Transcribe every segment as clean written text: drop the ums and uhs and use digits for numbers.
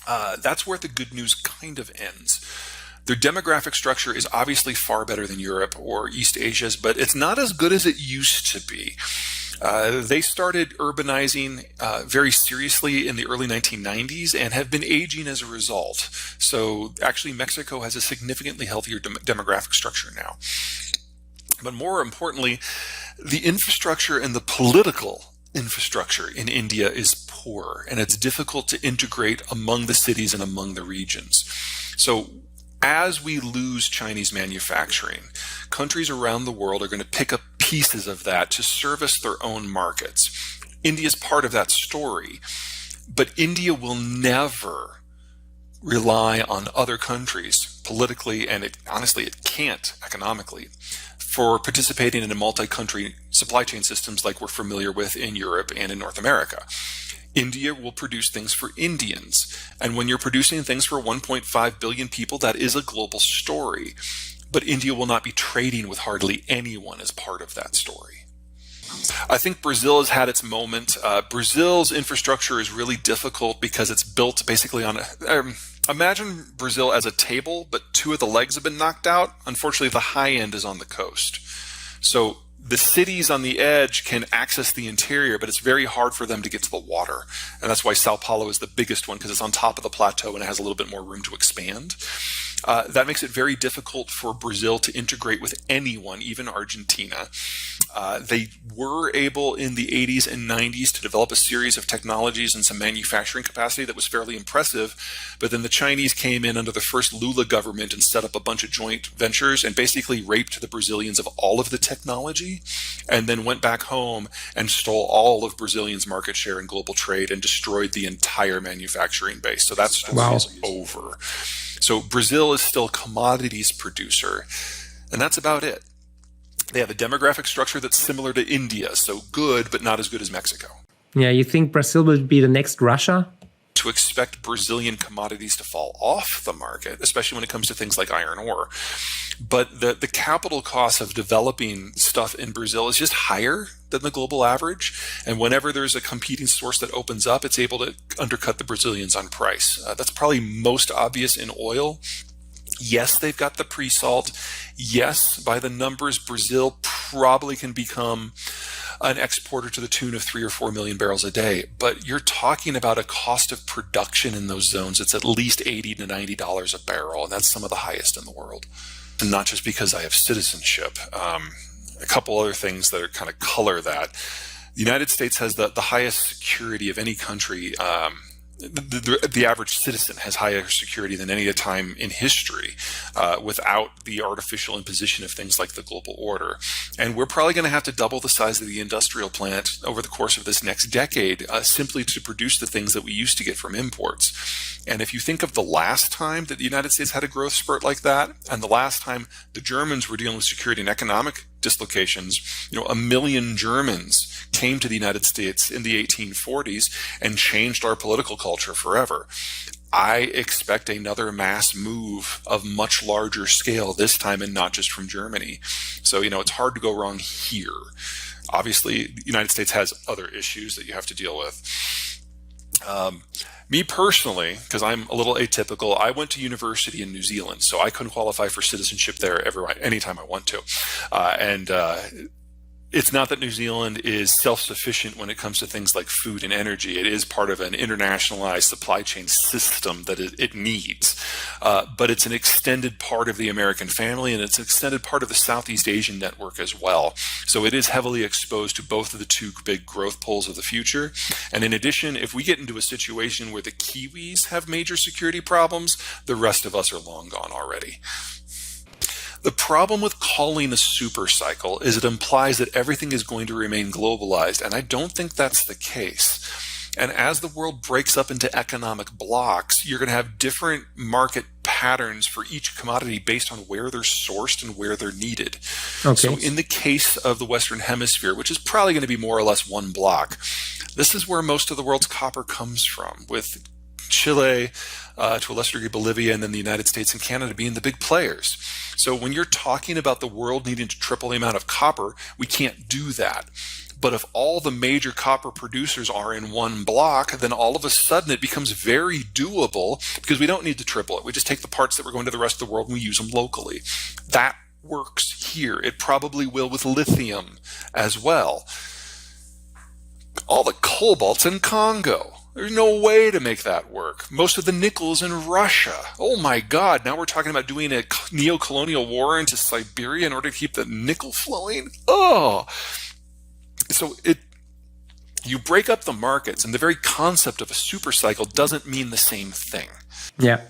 That's where the good news kind of ends. Their demographic structure is obviously far better than Europe or East Asia's, but it's not as good as it used to be. They started urbanizing very seriously in the early 1990s and have been aging as a result. So actually, Mexico has a significantly healthier demographic structure now. But more importantly, the infrastructure and the political infrastructure in India is poor, and it's difficult to integrate among the cities and among the regions. So as we lose Chinese manufacturing, countries around the world are going to pick up pieces of that to service their own markets. India is part of that story, but India will never rely on other countries politically, and honestly, it can't economically, for participating in a multi-country supply chain systems like we're familiar with in Europe and in North America. India will produce things for Indians. And when you're producing things for 1.5 billion people, that is a global story. But India will not be trading with hardly anyone as part of that story. I think Brazil has had its moment. Brazil's infrastructure is really difficult because it's built basically on imagine Brazil as a table, but two of the legs have been knocked out. Unfortunately, the high end is on the coast. So the cities on the edge can access the interior, but it's very hard for them to get to the water. And that's why Sao Paulo is the biggest one, because it's on top of the plateau and it has a little bit more room to expand. That makes it very difficult for Brazil to integrate with anyone, even Argentina. They were able in the 80s and 90s to develop a series of technologies and some manufacturing capacity that was fairly impressive. But then the Chinese came in under the first Lula government and set up a bunch of joint ventures and basically raped the Brazilians of all of the technology, and then went back home and stole all of Brazilians' market share in global trade and destroyed the entire manufacturing base. So that story is over. So Brazil is still a commodities producer, and that's about it. They have a demographic structure that's similar to India, so good, but not as good as Mexico. Yeah, you think Brazil will be the next Russia? To expect Brazilian commodities to fall off the market, especially when it comes to things like iron ore. But the capital cost of developing stuff in Brazil is just higher than the global average. And whenever there's a competing source that opens up, it's able to undercut the Brazilians on price. That's probably most obvious in oil. Yes, they've got the pre-salt. Yes, by the numbers, Brazil probably can become an exporter to the tune of 3 or 4 million barrels a day. But you're talking about a cost of production in those zones. It's at least $80 to $90 a barrel, and that's some of the highest in the world. And not just because I have citizenship. A couple other things that are kind of color that. The United States has the highest security of any country. The average citizen has higher security than any time in history without the artificial imposition of things like the global order. And we're probably going to have to double the size of the industrial plant over the course of this next decade simply to produce the things that we used to get from imports. And if you think of the last time that the United States had a growth spurt like that, and the last time the Germans were dealing with security and economic dislocations, 1 million Germans came to the United States in the 1840s and changed our political culture forever. I expect another mass move of much larger scale this time, and not just from Germany. So, it's hard to go wrong here. Obviously, the United States has other issues that you have to deal with. Me personally, because I'm a little atypical, I went to university in New Zealand, so I couldn't qualify for citizenship there anytime I want to. It's not that New Zealand is self-sufficient when it comes to things like food and energy. It is part of an internationalized supply chain system that it needs. But it's an extended part of the American family, and it's an extended part of the Southeast Asian network as well. So it is heavily exposed to both of the two big growth poles of the future. And in addition, if we get into a situation where the Kiwis have major security problems, the rest of us are long gone already. The problem with calling a super cycle is it implies that everything is going to remain globalized, and I don't think that's the case. And as the world breaks up into economic blocks, you're going to have different market patterns for each commodity based on where they're sourced and where they're needed. Okay. So in the case of the Western Hemisphere, which is probably going to be more or less one block, this is where most of the world's copper comes from, with Chile, to a lesser degree Bolivia, and then the United States and Canada being the big players. So when you're talking about the world needing to triple the amount of copper, we can't do that. But if all the major copper producers are in one block, then all of a sudden it becomes very doable because we don't need to triple it. We just take the parts that we're going to the rest of the world and we use them locally. That works here. It probably will with lithium as well. All the cobalt's in Congo. There's no way to make that work. Most of the nickel's in Russia. Oh my God, now we're talking about doing a neo-colonial war into Siberia in order to keep the nickel flowing? Oh! So you break up the markets, and the very concept of a super cycle doesn't mean the same thing. Yeah.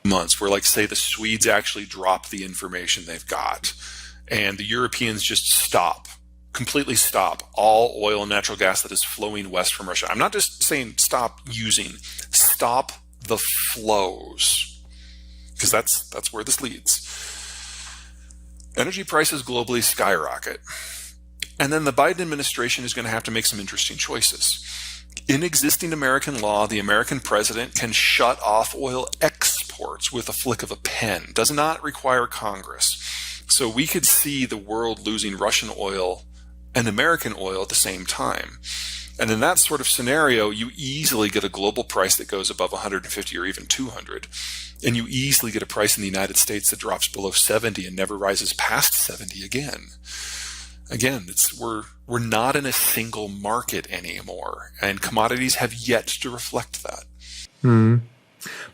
Months where, like, say, the Swedes actually drop the information they've got, and the Europeans just completely stop all oil and natural gas that is flowing west from Russia. I'm not just saying stop using, stop the flows, because that's where this leads. Energy prices globally skyrocket. And then the Biden administration is going to have to make some interesting choices. In existing American law, the American president can shut off oil exports with a flick of a pen. Does not require Congress. So we could see the world losing Russian oil and American oil at the same time. And in that sort of scenario, you easily get a global price that goes above 150 or even 200. And you easily get a price in the United States that drops below 70 and never rises past 70 again. Again, we're not in a single market anymore, and commodities have yet to reflect that.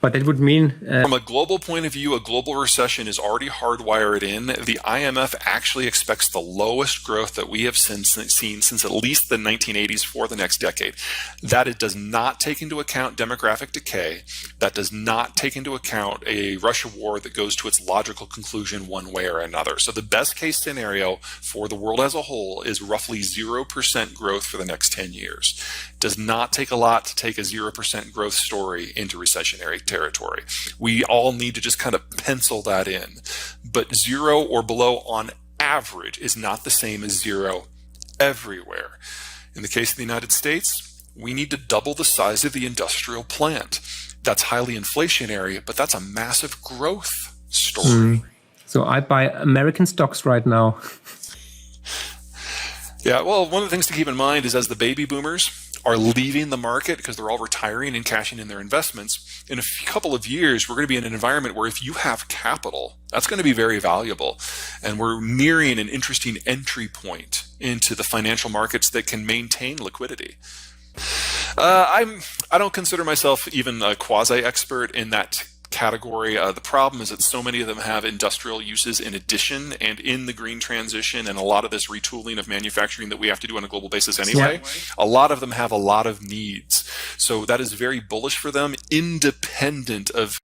But that would mean... From a global point of view, a global recession is already hardwired in. The IMF actually expects the lowest growth that we have seen since at least the 1980s for the next decade. That it does not take into account demographic decay. That does not take into account a Russia war that goes to its logical conclusion one way or another. So the best case scenario for the world as a whole is roughly 0% growth for the next 10 years. It does not take a lot to take a 0% growth story into recessionary territory. We all need to just kind of pencil that in. But 0 or below on average is not the same as 0 everywhere. In the case of the United States, we need to double the size of the industrial plant. That's highly inflationary, but that's a massive growth story. So I buy American stocks right now. Yeah, well, one of the things to keep in mind is as the baby boomers are leaving the market because they're all retiring and cashing in their investments, in a couple of years, we're going to be in an environment where if you have capital, that's going to be very valuable. And we're nearing an interesting entry point into the financial markets that can maintain liquidity. I don't consider myself even a quasi-expert in that category. The problem is that so many of them have industrial uses in addition, and in the green transition and a lot of this retooling of manufacturing that we have to do on a global basis anyway, a lot of them have a lot of needs. So that is very bullish for them, independent of